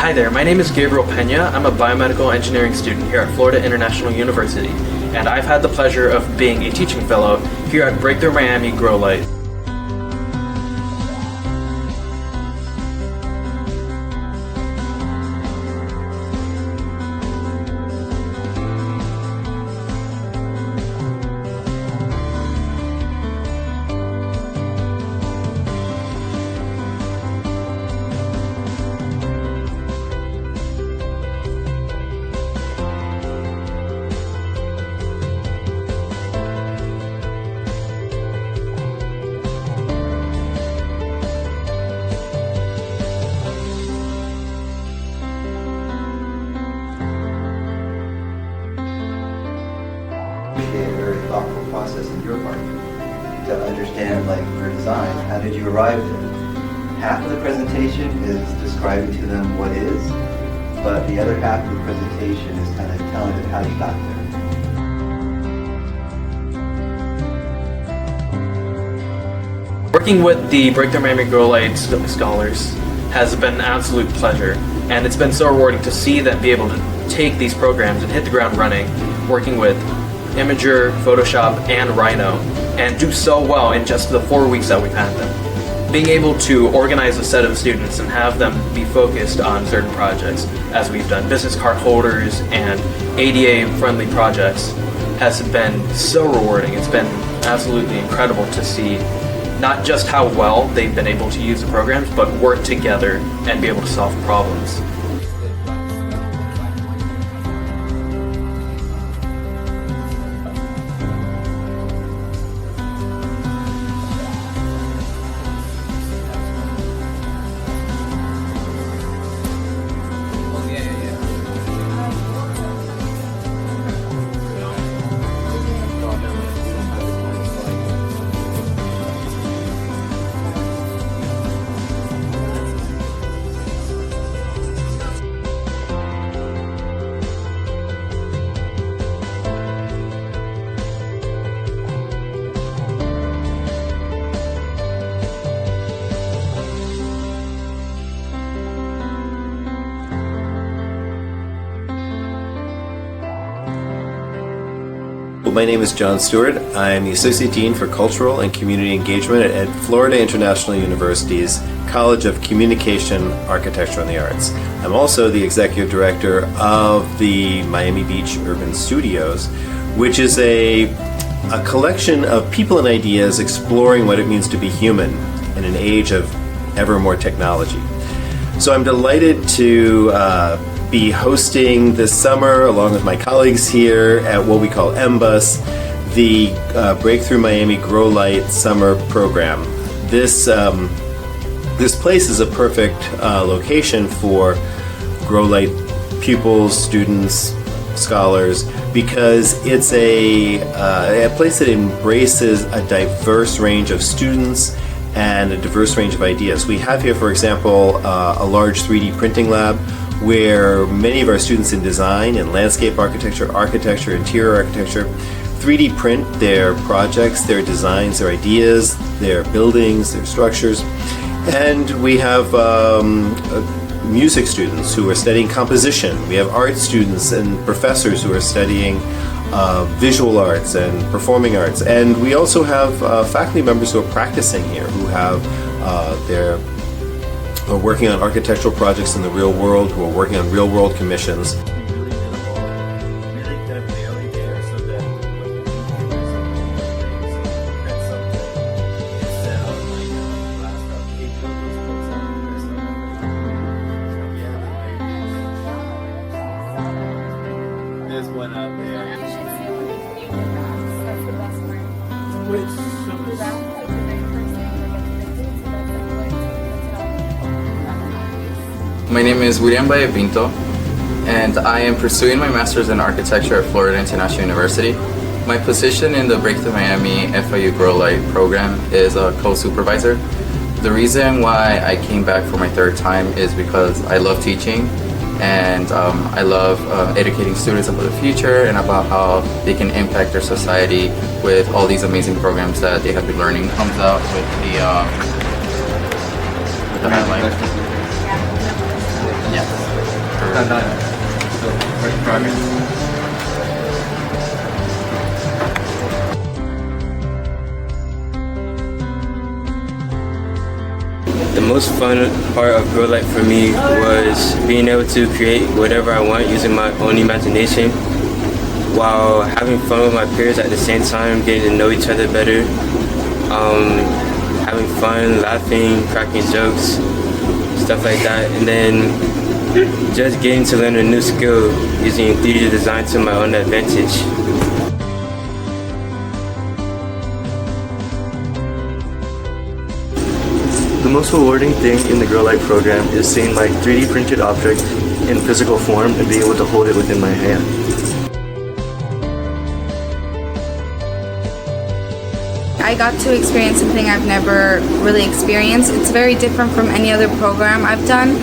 Hi there, my name is Gabriel Pena. I'm a biomedical engineering student here at Florida International University, and I've had the pleasure of being a teaching fellow here at Breakthrough Miami Growlight. A very thoughtful process on your part to understand, like, your design. How did you arrive there? Half of the presentation is describing to them what is, but the other half of the presentation is kind of telling them how you got there. Working with the Breakthrough Miami Growlight scholars has been an absolute pleasure, and it's been so rewarding to see them be able to take these programs and hit the ground running, working with Imager, Photoshop, and Rhino, and do so well in just the 4 weeks that we've had them. Being able to organize a set of students and have them be focused on certain projects, as we've done business card holders and ADA-friendly projects, has been so rewarding. It's been absolutely incredible to see not just how well they've been able to use the programs, but work together and be able to solve problems. My name is John Stewart. I'm the Associate Dean for Cultural and Community Engagement at Florida International University's College of Communication, Architecture, and the Arts. I'm also the Executive Director of the Miami Beach Urban Studios, which is a collection of people and ideas exploring what it means to be human in an age of ever more technology. So I'm delighted to be hosting this summer, along with my colleagues here at what we call MBUS, the Breakthrough Miami Growlight Summer Program. This place is a perfect location for Growlight pupils, students, scholars, because it's a place that embraces a diverse range of students and a diverse range of ideas. We have here, for example, a large 3D printing lab where many of our students in design and landscape architecture, interior architecture, 3D print their projects, their designs, their ideas, their buildings, their structures. And we have music students who are studying composition. We have art students and professors who are studying visual arts and performing arts. And we also have faculty members who are practicing here, who have who are working on architectural projects in the real world, who are working on real world commissions. There's one out there. That's the best part. My name is William Pinto, and I am pursuing my Master's in Architecture at Florida International University. My position in the Breakthrough Miami FIU Growlight program is a co-supervisor. The reason why I came back for my third time is because I love teaching, and I love educating students about the future and about how they can impact their society with all these amazing programs that they have been learning. Comes out with the highlight. Yes. Not. So, work in progress. The most fun part of Growlight for me was being able to create whatever I want using my own imagination while having fun with my peers at the same time, getting to know each other better, having fun, laughing, cracking jokes, stuff like that, and then just getting to learn a new skill using 3D design to my own advantage. The most rewarding thing in the Growlight program is seeing my 3D printed object in physical form and being able to hold it within my hand. I got to experience something I've never really experienced. It's very different from any other program I've done.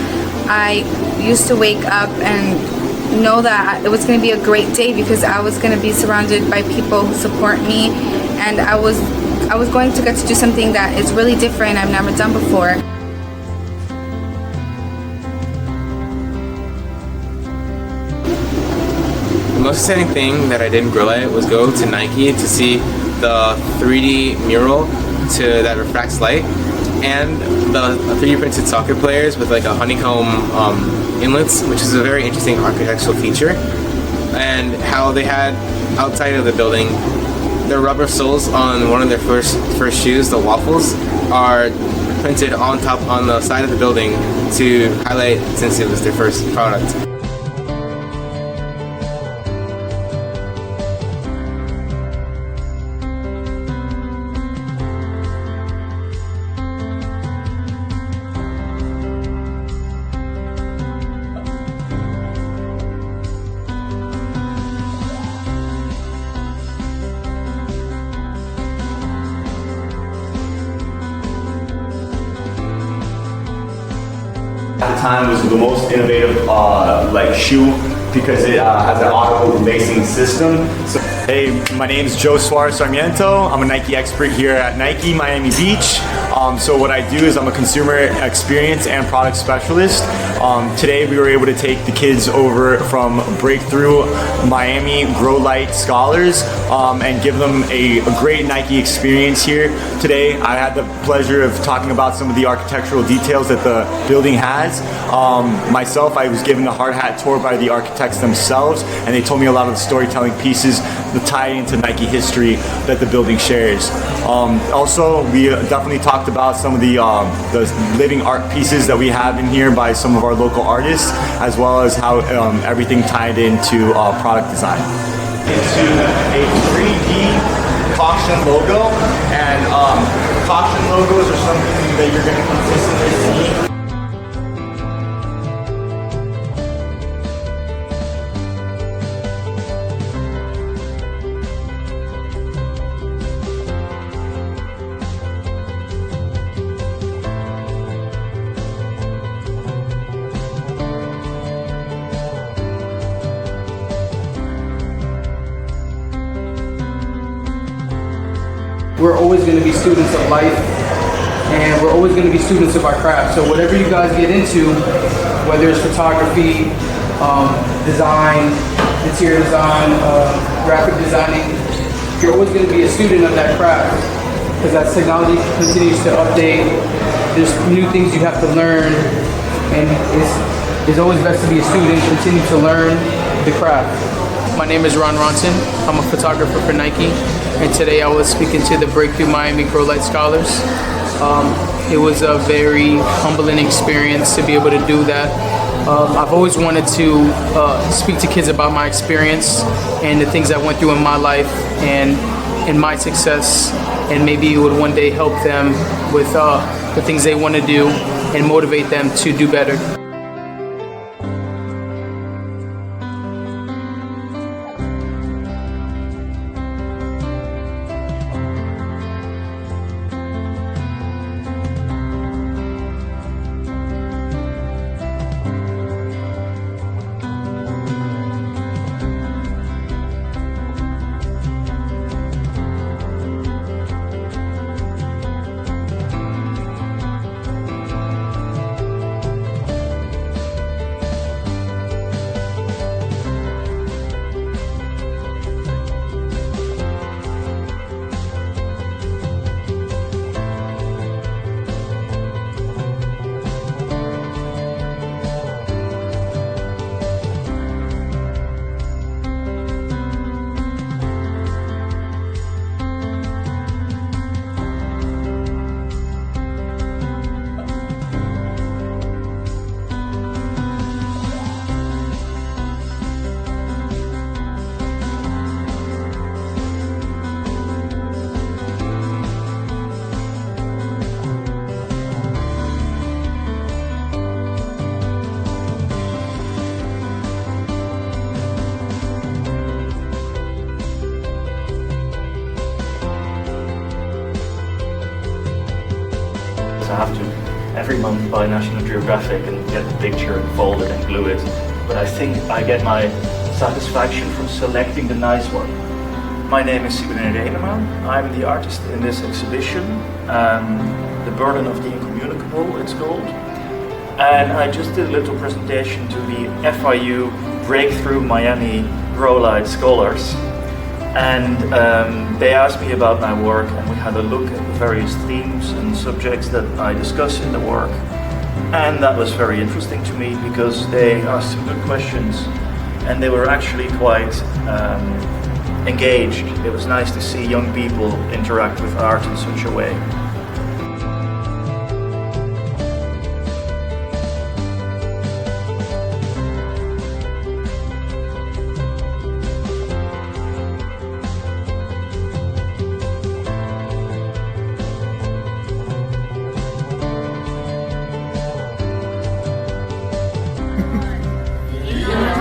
I used to wake up and know that it was going to be a great day because I was going to be surrounded by people who support me, and I was going to get to do something that is really different I've never done before. The most exciting thing that I did in Growlight was go to Nike to see the 3D mural that refracts light, and the 3D printed soccer players with like a honeycomb inlets, which is a very interesting architectural feature, and how they had outside of the building their rubber soles on one of their first shoes, the waffles, are printed on the side of the building to highlight since it was their first product. At the time, was the most innovative shoe because it has an auto lacing system. So, hey, my name is Joe Suarez Sarmiento. I'm a Nike expert here at Nike Miami Beach. So what I do is I'm a consumer experience and product specialist. Today we were able to take the kids over from Breakthrough Miami Growlight Scholars and give them a great Nike experience here. Today I had the pleasure of talking about some of the architectural details that the building has. Myself, I was given a hard hat tour by the architects themselves, and they told me a lot of the storytelling pieces that tie into Nike history that the building shares. Also, we definitely talked about some of the living art pieces that we have in here by some of our local artists, as well as how everything tied into product design. Into a 3D caution logo, and caution logos are something that you're going to consistently see. We're always going to be students of life, and we're always going to be students of our craft. So whatever you guys get into, whether it's photography, design, interior design, graphic designing, you're always going to be a student of that craft, because as technology continues to update, there's new things you have to learn, and it's always best to be a student, continue to learn the craft. My name is Ron Ronson. I'm a photographer for Nike, and today I was speaking to the Breakthrough Miami Growlight Scholars. It was a very humbling experience to be able to do that. I've always wanted to speak to kids about my experience and the things I went through in my life and my success, and maybe it would one day help them with the things they want to do and motivate them to do better. month by National Geographic and get the picture folded and glue it. But I think I get my satisfaction from selecting the nice one. My name is Sigurd Reineman. I'm the artist in this exhibition, The Burden of the Incommunicable, it's called. And I just did a little presentation to the FIU Breakthrough Miami Growlight scholars. And they asked me about my work, and we had a look at the various themes and subjects that I discuss in the work. And that was very interesting to me because they asked some good questions and they were actually quite engaged. It was nice to see young people interact with art in such a way.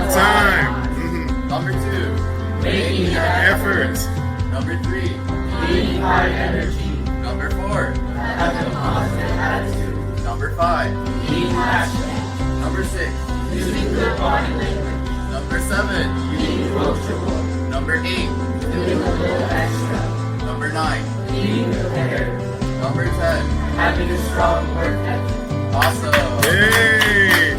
Time. Number 2, making an effort. Number 3, being high energy. Number 4, having a positive attitude. Number 5, being passionate. Number 6, using good body language. Number 7, being approachable. Number 8, doing a little extra. Number 9, being prepared. Number 10, having a strong work ethic. Awesome. Yay!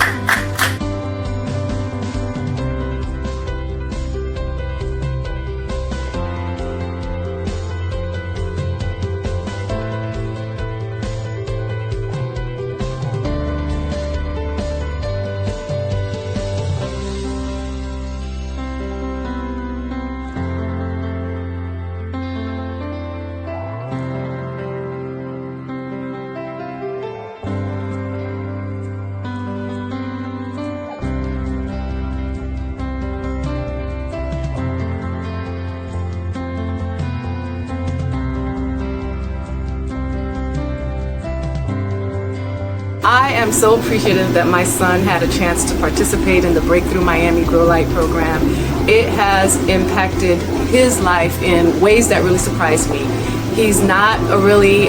I am so appreciative that my son had a chance to participate in the Breakthrough Miami Growlight program. It has impacted his life in ways that really surprised me. He's not a really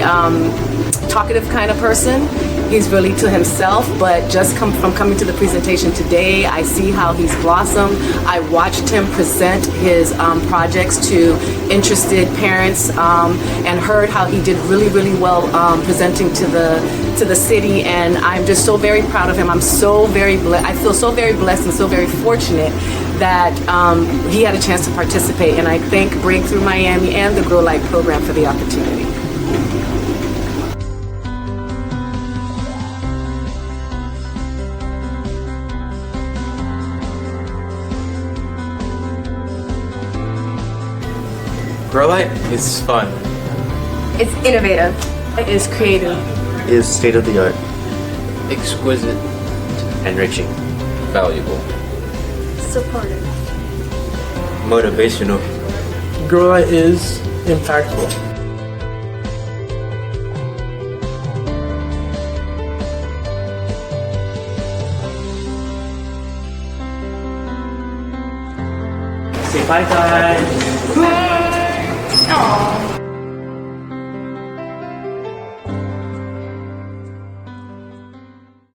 talkative kind of person. He's really to himself, but just from coming to the presentation today, I see how he's blossomed. I watched him present his projects to interested parents and heard how he did really, really well presenting to the city, and I'm just so very proud of him. I'm so very I feel so very blessed and so very fortunate that he had a chance to participate, and I thank Breakthrough Miami and the Growlight program for the opportunity. Growlight is fun. It's innovative. It is creative. Is state of the art. Exquisite. Enriching. Valuable. Supportive. Motivational. Growlight is impactful. Say bye guys. Aww.